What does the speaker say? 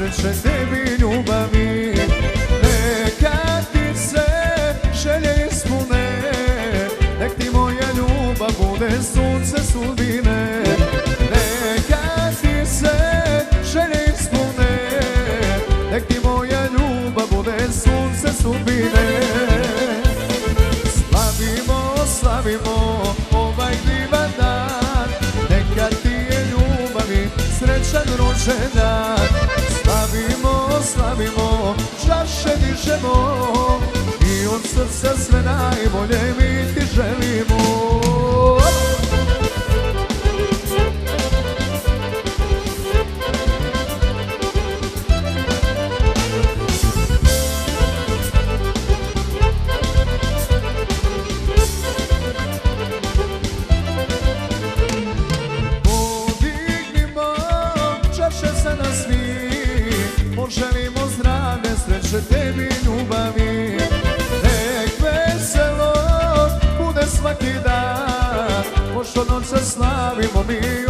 sreće tebi ljubavi. Neka ti se želje ispune, nek ti moja ljubav bude sunce sudbine. Neka ti se želje ispune, nek ti moja ljubav bude sunce sudbine. Slavimo, slavimo ovaj divan dan, neka ti je ljubavi srećan rođendan. Slavimo, slavimo, čaše dižemo i od srca sve najbolje mi ti želimo. Poželimo zdravlje, sreće tebi ljubavi. Nek veselo bude svaki dan, pošto noća slavimo mi